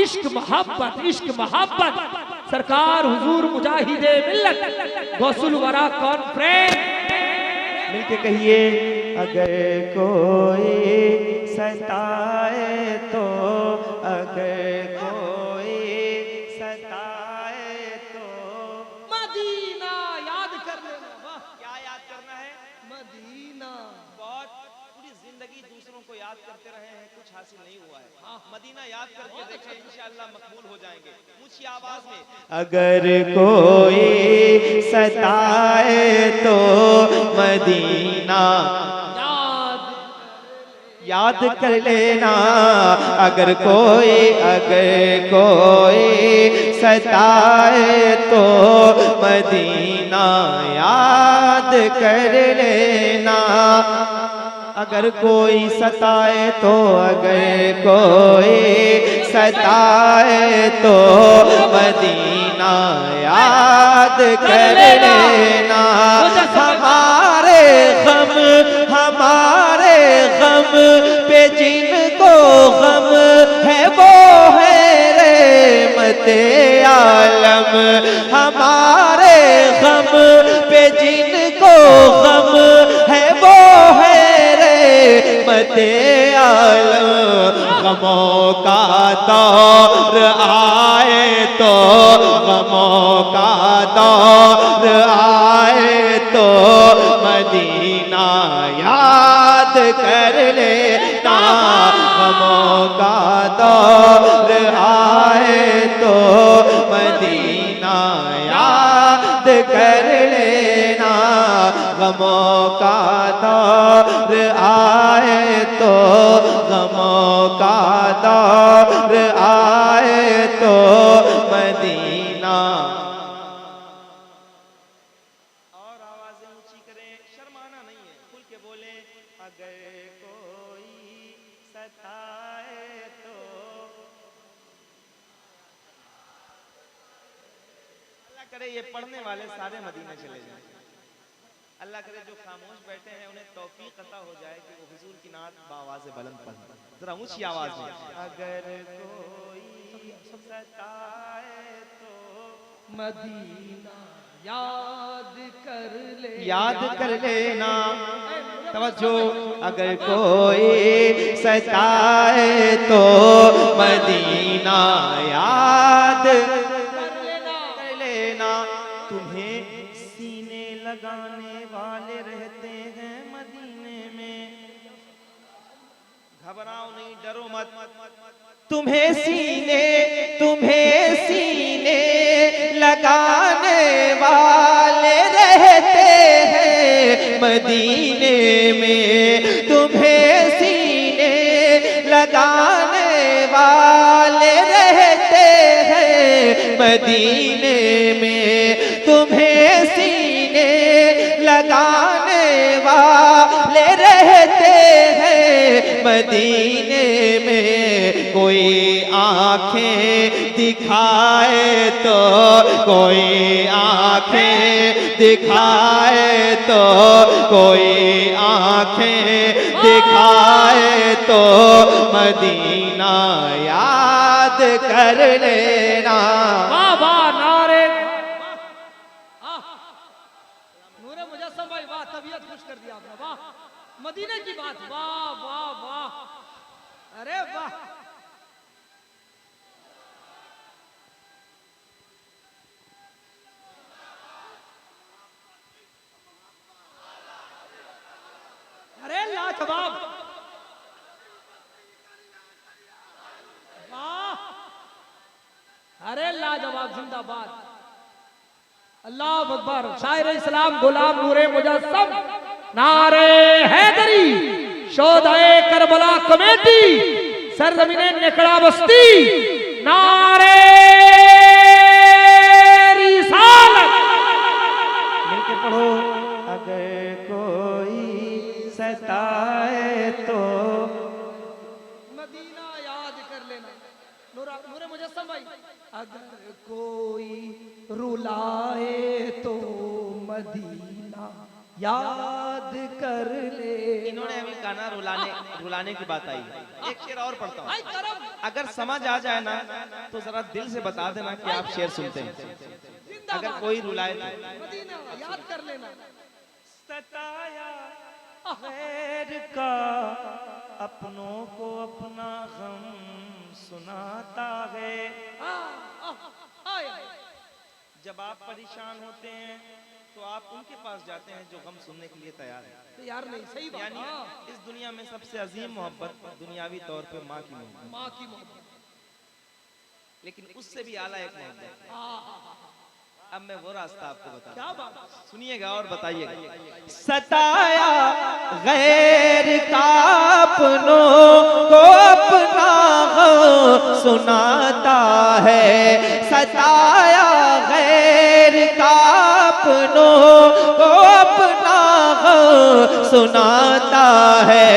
इश्क मोहब्बत सरकार हुजूर मुजाहिदे मिल्लत गौसुल वरा कॉन्फ्रेंस। मिलके कहिए, अगर कोई सताए तो, अगर कोई सताए तो मदीना याद कर लेना। वाह, क्या याद करना है? मदीना। बहुत पूरी जिंदगी दूसरों को याद करते रहे हैं, कुछ हासिल नहीं हुआ है। मदीना याद करके देखें, इंशाअल्लाह मकबूल हो जाएंगे। ऊंची आवाज में, अगर कोई सताए तो मदीना याद कर लेना। अगर कोई सताए तो मदीना याद कर लेना। अगर कोई सताए तो, अगर कोई सताए तो मदीना याद कर लेना। हमारे गम पे जिनको गम है वो है रहमते आलम। हमारे गम पे जिनको गम है वो है रहमते आलम। गमों का दौर आए तो, गमों का दौर आए तो मदीना याद कर लेना। गमों का दौर आए तो मदीना याद कर लेना। गमों का दौर आए तो, गमों का दौर आए तो मदीना। और आवाजें ऊंची करें, शर्माना नहीं है, खुल के बोले, अगर कोई सताए तो। अल्लाह करे ये पढ़ने वाले सारे मदीने चले जाएं। अल्लाह करे जो खामोश बैठे हैं उन्हें तौफीक अता हो जाए कि वो हुजूर की नात बावाज़ बुलंद पढ़ें। जरा ऊंची आवाज में, अगर कोई सताए तो मदीना याद कर लेना। तवज्जो, अगर कोई सताए तो मदीना याद कर लेना। तुम्हें सीने लगाने वाले रहते हैं मदीने में, घबराओ नहीं, डरो मत। तुम्हें सीने लगाने वाले रहते हैं मदीने में। तुम्हें सीने लगाने वाले रहते हैं मदीने में। तुम्हें सीने लगाने वाले रहते हैं मदीने में। कोई आंखें दिखाए तो, कोई आंखें दिखाए तो, कोई आंखें दिखाए तो मदीना याद कर लेना। बाबा नारे नूरे मुजस्सम भाई, वाह, तबीयत खुश कर दिया आपने। वाह, मदीने की बात, वाह वाह वाह, अरे वाह। अरे लाजवाब, वाह, अरे लाजवाब, जिंदाबाद, अल्लाह अकबर। शायर इस्लाम गुलाम नूरे मुजस्सम, नारे हैदरी, शोधाए करबला कमेटी, सरजमीने नेकड़ा बस्ती, नारे रिसालत। मिलके पढ़ो, अगर कोई सताए तो मदीना याद कर लेना। नूरे मुजस्सम भाई, अगर कोई रुलाए तो मदीना याद कर ले। इन्होंने अभी गाना रुलाने की बात आई। एक शेर और पढ़ता हूँ, भाई करम अगर समझ आ जाए ना तो जरा दिल से बता देना कि आप शेर सुनते हैं। जिंदाबाद। अगर कोई रुलाए तो मदीना याद कर लेना। सताया गैर का अपनों को अपना गम सुनाता है। जब आप परेशान होते हैं तो आप उनके पास जाते हैं जो गम सुनने के लिए तैयार है। यार नहीं सही बात। यानी इस दुनिया में सबसे अजीम मोहब्बत दुनियावी तौर पे माँ की मोहब्बत, माँ की मोहब्बत, लेकिन उससे भी आला एक मोहब्बत। अब मैं वो रास्ता आपको बता, क्या बात, सुनिएगा और बताइएगा। सताया गैर का अपनों को अपना गम सुनाता है। सताया गैर का अपनों को अपना गम सुनाता है।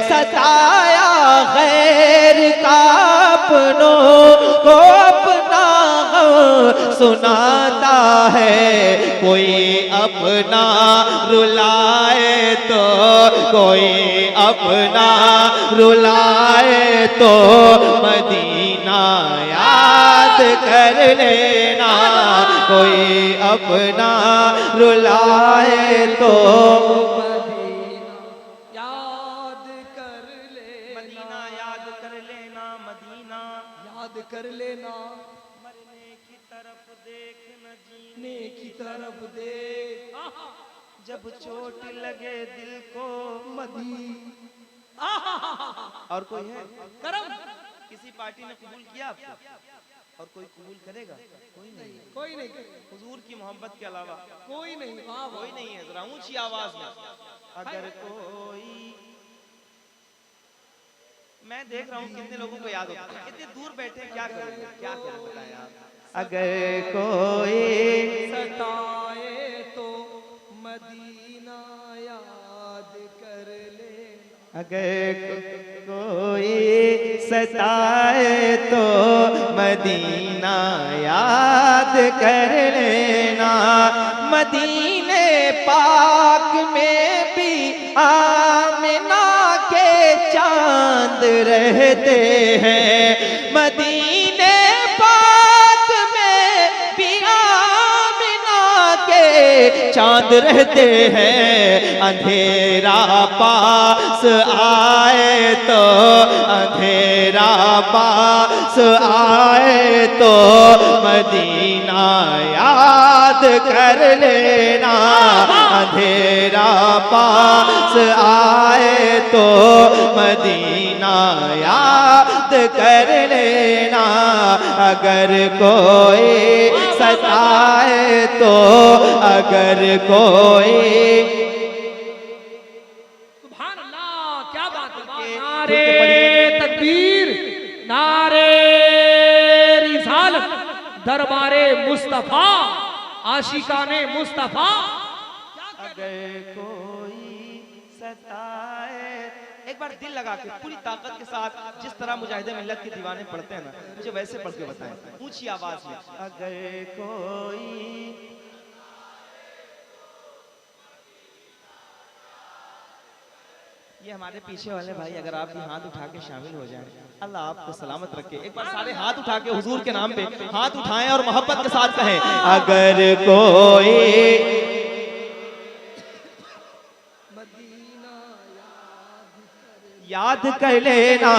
सताया गैर का अपनों को अपना गम सुनाता है। कोई अपना रुलाए तो, कोई अपना रुलाए तो मदीना याद कर लेना। कोई अपना रुलाए तो याद कर ले, मदीना याद कर लेना, मदीना याद कर लेना। मरने की तरफ देख न जीने की तरफ देख, जब चोट लगे दिल को मदीना। और कोई है करम, किसी पार्टी ने कबूल किया आपको और कोई कबूल करेगा? कोई नहीं, कोई नहीं करेगा। हुजूर की मोहब्बत के अलावा कोई नहीं। वाह वाह। कोई नहीं है। जरा ऊंची आवाज में, अगर कोई, मैं देख रहा हूँ कितने लोगों को याद होता है, कितने दूर बैठे क्या करें, क्या करें बताएं आप। अगर कोई सताए तो मदीना याद कर ले। अगर कोई सताए तो मदीना याद कर लेना। मदीने पाक में भी आमिना के चांद रहते हैं। मदीने पाक में भी आमिना के चांद रहते हैं। अंधेरा पास आए तो, अंधेरा पास आए तो मदीना याद कर लेना। अंधेरा पास आए तो मदीना याद कर लेना। अगर कोई सताए तो, अगर कोई, सुभान अल्लाह, क्या बात है। नारे तकबीर, नारे रिसालत, दरबारे मुस्तफा, आशिकाने मुस्तफा। अगर कोई सताए, एक बार दिल लगा के पूरी ताकत के साथ जिस तरह मुजाहिदे मिल्लत के दीवाने पढ़ते हैं ना, मुझे वैसे पढ़ के बताएं ऊंची आवाज में। अगर कोई, ये हमारे पीछे वाले भाई अगर आप भी हाथ उठा के शामिल हो जाएं, अल्लाह आपको सलामत रखे। एक बार सारे हाथ उठा के हुजूर के नाम पे हाथ उठाएं और मोहब्बत के साथ कहें, अगर कोई याद कर लेना।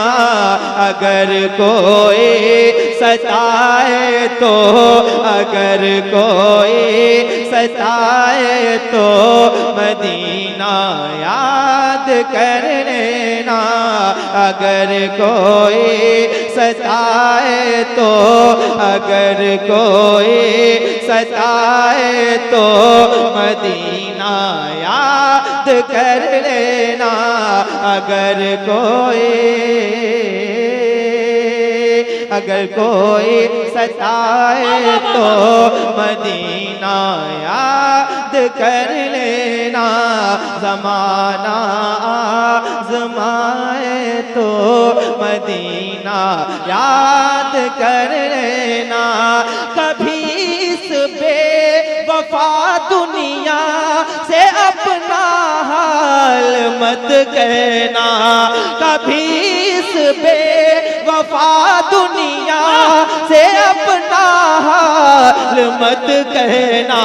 अगर कोई सताए तो, अगर कोई सताए तो मदीना याद कर लेना। अगर कोई सताए तो, अगर कोई सताए तो मदीना याद कर लेना। अगर कोई, अगर कोई सताए तो मदीना याद कर लेना। ज़माना आज़माए तो मदीना याद कर लेना। कभी इस बेवफा दुनिया से अपना हाल मत कहना, कभी इस बेवफा दुनिया से अपना हाल मत कहना।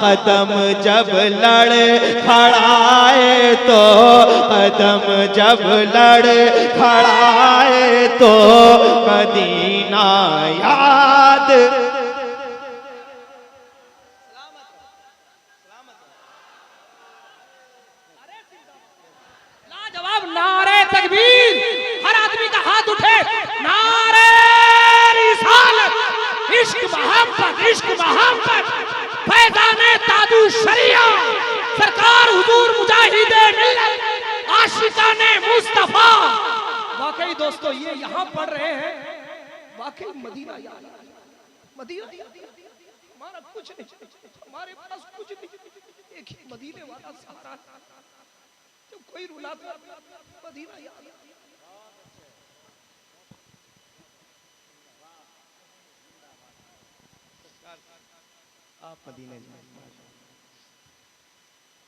कदम जब लड़ खड़ाए तो, कदम जब लड़ खड़ाए तो मदीना याद। लाजवाब नारे तकबीर, हर आदमी का हाथ उठे, नारे रिसालत, इश्क मोहब्बत, इश्क मोहब्बत, फैज़ाने तादू शरिया, सरकार हुजूर मुजाहिदे मिल्लत, आशिकाने मुस्तफा। वाकई दोस्तों ये यहाँ पढ़ रहे हैं, वाकई मदीना याद, मदीना हमारा कुछ नहीं, हमारे पास कुछ नहीं, एक ही मदीने वाला सहारा। जब कोई रुलाता मदीना याद। आप मदीने जाएं।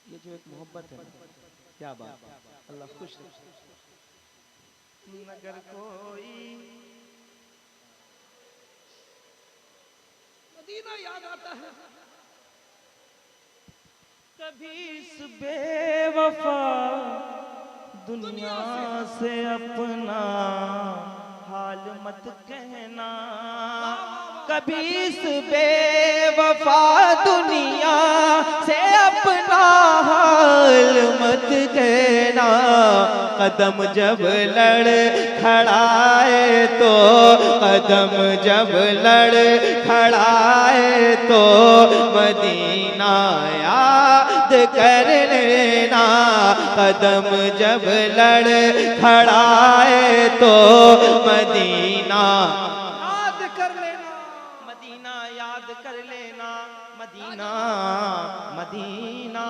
ये जो एक मोहब्बत है, क्या बात, अल्लाह खुश रखे। मगर कोई मदीना याद आता है। कभी इस बेवफा दुनिया से अपना हाल मत कहना, कभी इस बेवफा दुनिया से अपना हाल मत कहना। कदम जब लड़ खड़ाए तो, कदम जब लड़ खड़ाए तो मदीना याद कर लेना। कदम जब लड़ खड़ाए तो मदीना याद कर लेना, मदीना याद कर लेना। Medina Medina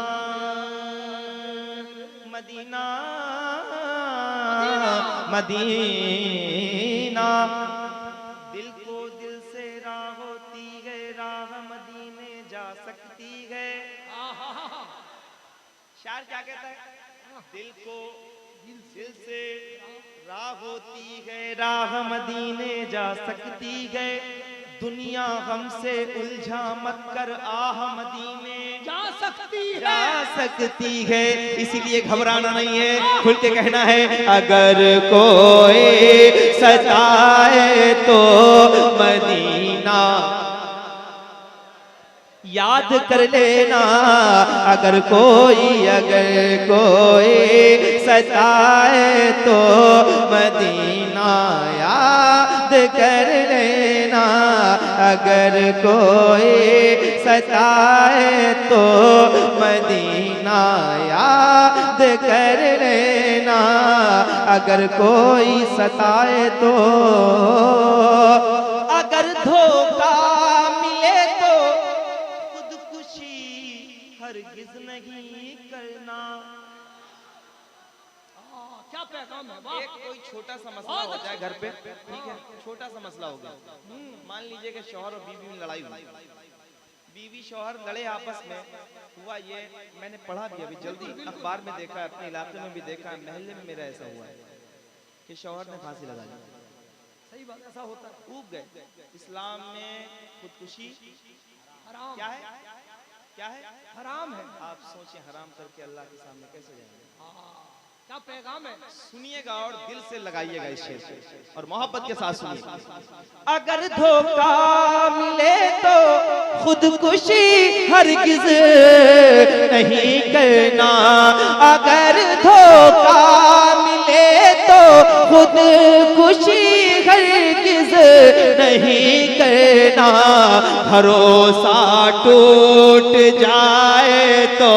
Medina Medina. दिल को दिल से राह होती है, राह मदीने जा सकती है। शायर क्या कहता है? दिल को दिल से राह होती है, राह मदीने जा सकती है। दुनिया हमसे उलझा मत कर, आह मदीने जा सकती है, जा सकती है। इसीलिए घबराना नहीं है, खुल के कहना है। अगर कोई सताए तो मदीना याद कर लेना। अगर कोई सताए तो मदीना याद कर लेना। अगर कोई सताए तो मदीना याद कर लेना। अगर कोई सताए तो, अगर धोखा मिले तो खुदकुशी हरगिज नहीं करना। क्या पैगाम है, वाह। एक कोई छोटा सा मसला हो जाए घर पे, ठीक है, छोटा सा मसला हो गया। मान लीजिए कि शौहर और बीवी में लड़ाई हुई, बीवी शौहर लड़े आपस में। हुआ ये, मैंने पढ़ा भी अभी जल्दी अखबार में देखा, अपने इलाके में भी देखा, महल्ले में मेरा ऐसा हुआ है कि शौहर ने फांसी लगा ली। सही बात, ऐसा होता है। ऊब गए। इस्लाम में खुदकुशी हराम क्या है? क्या है? हराम है। आप सोचें, हराम करके अल्लाह के सामने कैसे जाएंगे? क्या पैगाम है, सुनिएगा और दिल से लगाइएगा इस शेर को, और मोहब्बत के साथ सुनिए। अगर धोखा मिले तो खुदकुशी हरगिज नहीं करना। अगर धोखा मिले तो खुदकुशी हरगिज नहीं करना। भरोसा टूट जाए तो,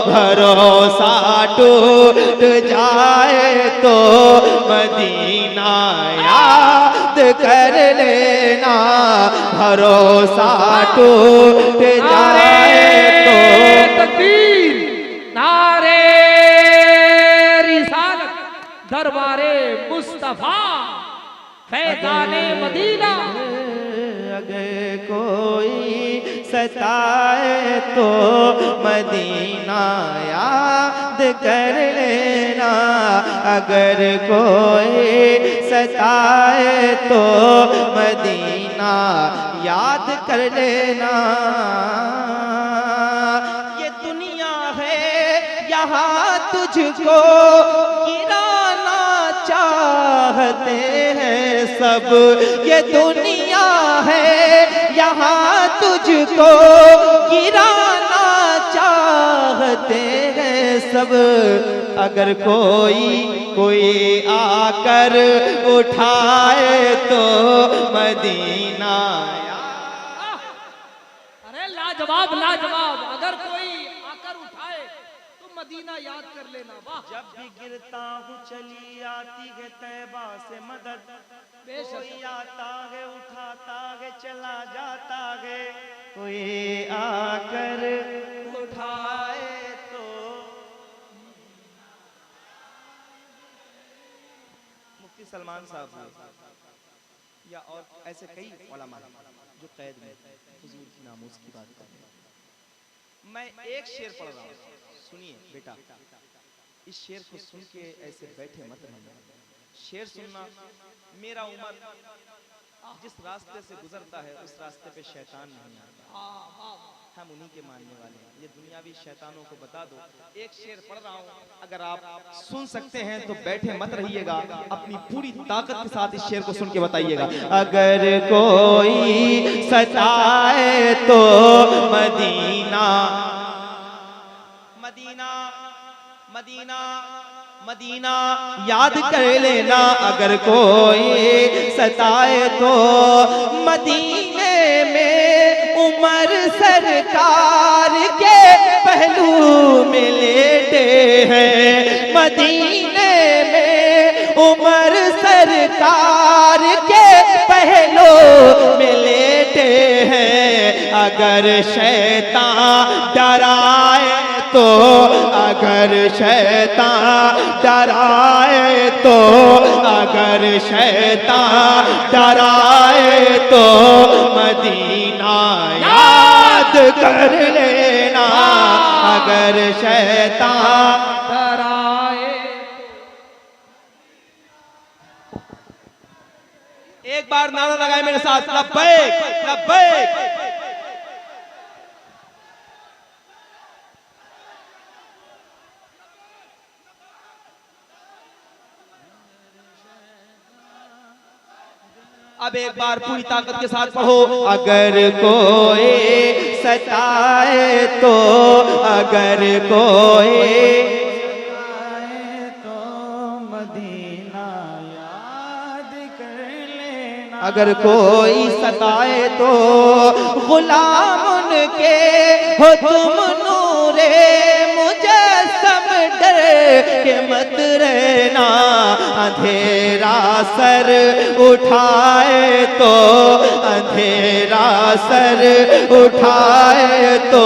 भरोसा टूट जाए तो मदीना याद कर लेना। भरोसा टूट जाए तो, तकबीर, नारे रिसालत, दरबारे मुस्तफा, फैज़ाने मदीना। अगर कोई कोई सताए तो मदीना याद कर लेना, अगर कोई सताए तो मदीना याद कर लेना। ये दुनिया है यहाँ तुझको गिराना चाहते हैं सब, ये दुनिया है यहाँ तुझको गिराना चाहते हैं सब, अगर कोई आकर उठाए तो मदीना। अरे लाजवाब लाजवाब, अगर कोई आकर उठाए तो मदीना याद कर लेना। वाह, जब भी गिरता हूँ चली आती है तैबा से मदद, कोई आता है उठाता है चला जाता है, कोई आकर उठाए तो। मुफ्ती सलमान साहब या और ऐसे कई उलमा जो कैद में हुजूर की नामूस की बात कर रहे हैं। मैं एक शेर पढ़ रहा हूँ, सुनिए बेटा, इस शेर को सुन के ऐसे बैठे मत रहना। शेर सुनना, मेरा उम्र जिस रास्ते से गुजरता है उस रास्ते पे शैतान नहीं आता, हम उन्हीं के मानने वाले हैं। ये दुनियावी शैतानों को बता दो। एक शेर पढ़ रहा हूँ, अगर आप सुन सकते हैं तो बैठे मत रहिएगा, अपनी पूरी ताकत के साथ इस शेर को सुन के बताइएगा। अगर कोई सताए तो मदीना मदीना मदीना मदीना याद कर लेना, अगर कोई सताए तो मदीने में उमर सरकार के पहलू में लेटे हैं, मदीने में उमर सरकार के पहलू में लेटे हैं, अगर शैतान डराए तो, अगर शैतान डराए तो, अगर शैतान डराए तो मदीना याद कर लेना, अगर शैतान डराए। एक बार नारा लगाए मेरे साथ, लब्बैक लब्बैक। अब एक बार पूरी ताकत के साथ पढ़ो। अगर कोई सताए तो, अगर कोई सताए तो मदीना याद कर लेना, अगर कोई सताए तो गुलाम उनके हो तुम नूरे मुजस्सम डर के मत रहना, अंधेरा सर उठाए तो, अंधेरा सर उठाए तो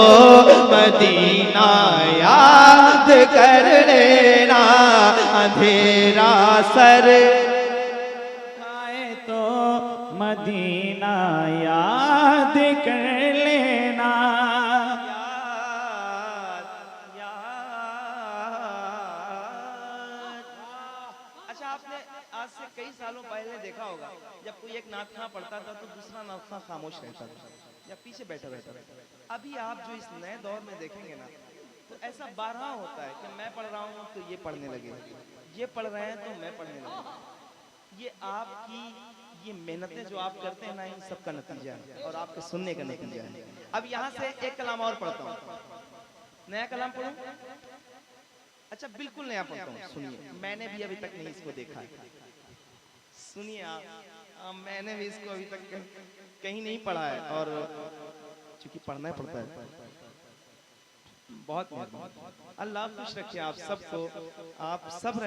मदीना याद कर लेना, अंधेरा सर उठाए तो मदीना याद कर लेना। अच्छा, आपने आज से कई सालों पहले देखा होगा, जब कोई एक नातखा पढ़ता था तो दूसरा नातखा खामोश रहता था या पीछे बैठा रहता था। अभी आप जो इस नए दौर में देखेंगे ना, तो ऐसा बारहा होता है कि मैं पढ़ रहा हूँ तो ये पढ़ने लगे, ये पढ़ रहे हैं तो मैं पढ़ने लगे। ये आपकी ये मेहनतें जो आप करते हैं ना, इन सब का नतीजा है और आपके सुनने का नतीजा है। अब यहाँ से एक कलाम और पढ़ता हूँ, नया कलाम पढ़ूं? अच्छा, बिल्कुल नया पढ़ता हूँ, सुनिए। मैंने भी अभी तक नहीं इसको देखा है, सुनिए आप। मैंने भी इसको अभी तक कहीं नहीं पढ़ा है, और चूंकि पढ़ना ही पड़ता है। बहुत अल्लाह खुश रखे आप सबको, आप सब